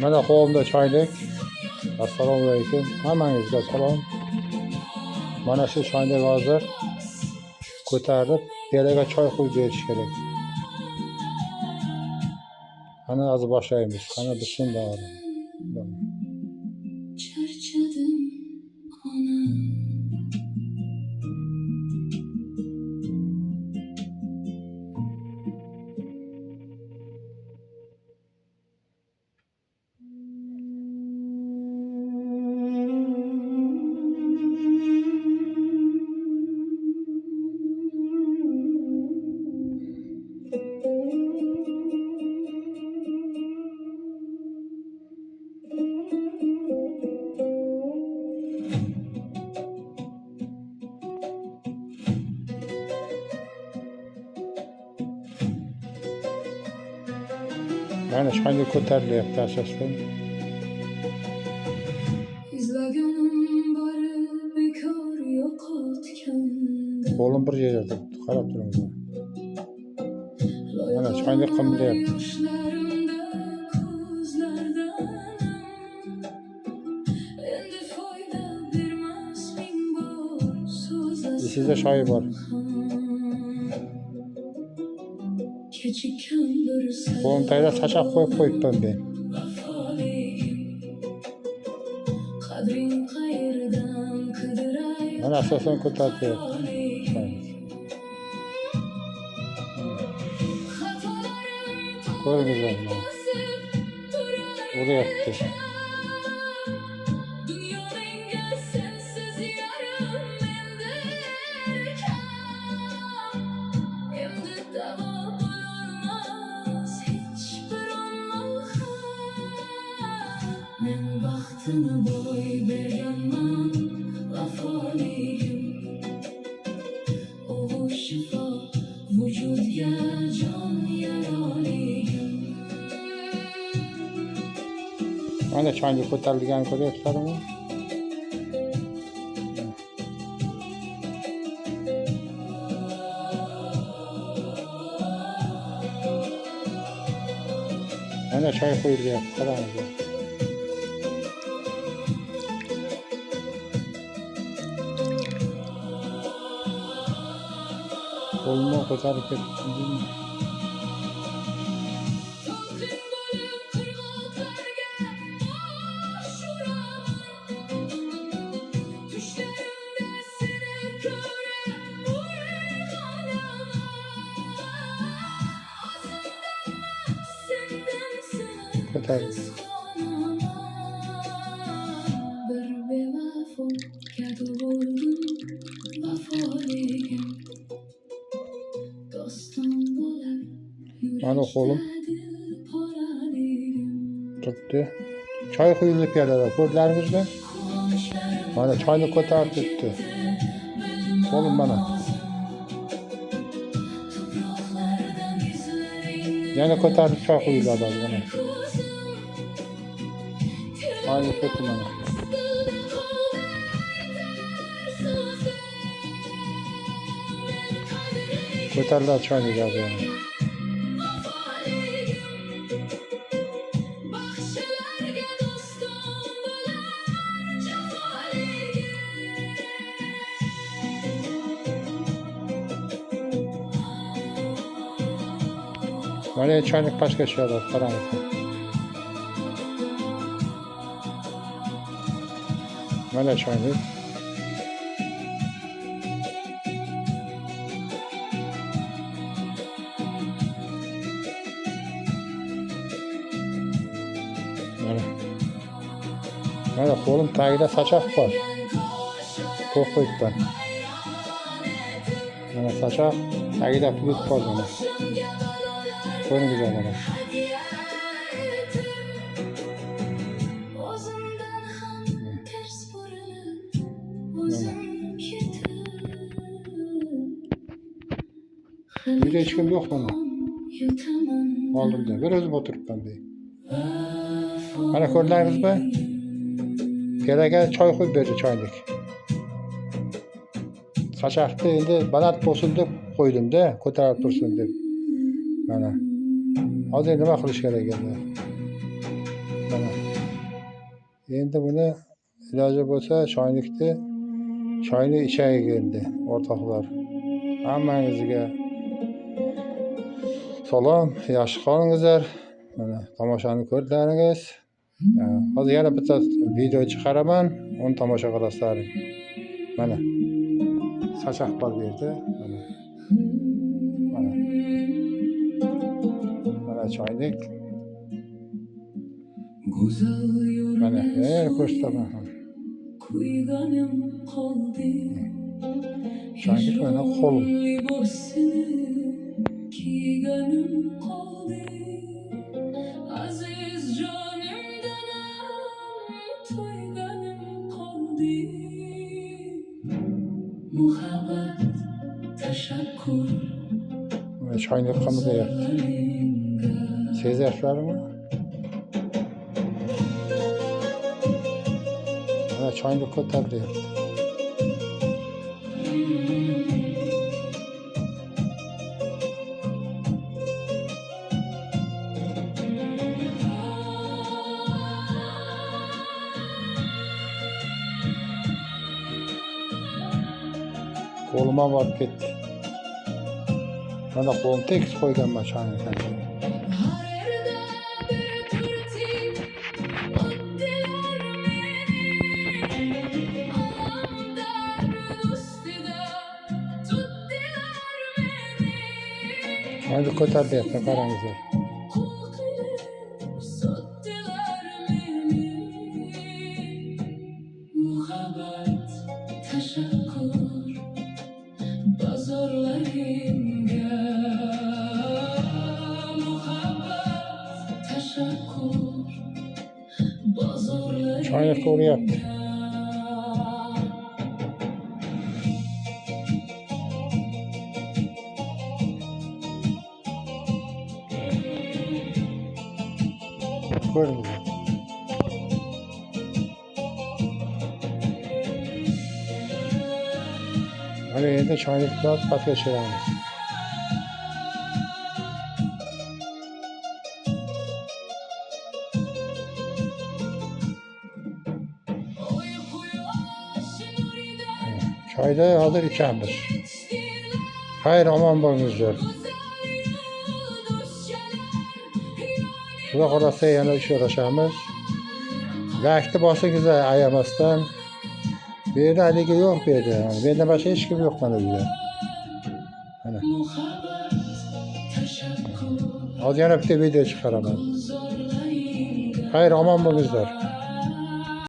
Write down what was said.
Mana qo'limda choynak. Assalomu alaykum. Hammangizga salom. Mana shu choynak hozir ko'tarib, peraga choy quyib berish kerak. Qani hozir boshlaymiz. Qani bismillah. Mana choynak ko'tarilyapti asosdan. Qo'lim bir yerda qarab turamiz. Mana choynak qimilyapti. Sizde choy bor. Qo'lim tagida chachaq qo'yib qo'yibman men. Mana asosan ko'tarilyapti. Ko'ringizlar mana. Uryapti. Bahtına boy berganman vafoliyim o şifa vücudga jon yaroliyim. Mana choynak ko'tarilganini ko'ryapsizlarmi? Mana choy qo'yilyapti, qarangizlar. Qo'limni ko'tarib ketdim. Ko'tarib. Mana qo'lim turibdi. Choy quyilib keladi. Ko'rdingizmi? Mana choyni ko'tarib turibdi. Qo'lim mana. Yana ko'tarib choy quyiladi mana. Choyni ketdi mana. Ko'tariladi choyni hozir. Mana choynak pastga tushadi, qaranglar. Mana choynak. Mana qo'lim tagida sachaq bor. To'q qo'yibman. Mana sachaq tagida plut bor mana. Ko'ringizlar mana. Uyda hech kim yo'q mana. Oldimda bir o'zim o'tiribman bu. Mana ko'rdingizmi? Peraga choy qo'yib berdi, choynak. Sachaqni endi baland bo'lsin deb qo'ydim-da, ko'tarib tursin deb. Mana. Hozir nima qilish kerak endi? Mana. Endi buni iloji bo'lsa choyni ichaylik endi o'rtoqlar. Hammangizga salom, yaxshi qolingizlar. Mana tomoshani ko'rdilaringiz. Hozir yana bitta video chiqaraman, uni tomosha qilasizlar. Mana. Sachoq bor bu yerda. Mana. Mana. Mana choylik. Güzel Mana, yürüme ko'rsataman. kuyganim qoldi. Choylik mana qo'lim. Libosini kiyganim qoldi. Aziz jonimdanam to'yganim qoldi. Muhabbat tashakkur Mana choylik qimiryapti. Sezyapsizlarmi? Mana choyni ko'tarilyapti. Qo'lima borib ketdi. Mana qo'lim tekis qo'yganman choyni. Her yerde bir tertip otdilar meni. Alamdar ustida tutdilar meni. Choyni ko'tarilyapti, qarangizlar. Qul qilib sotdilar meni. Muhabbat tashakkur bozorlaringga. Muhabbat tashakkur bozorlaringga. Choyni ko'ryapti. Ko'ringizlar. Mana endi choyni biroz pastga tushiramiz. Choyni hozir ichamiz. Xayr, omon bo'lingizlar. Xudo xolasa yana uchrashamiz. Laykni bosingizlar ayamasdan. Bu yerda haligi yo'q bu yerda. Mendan boshqa hech kim yo'q mana bu yerda. Mana. Hozir yana bitta video chiqaraman. Xayr, omon bo'lingizlar.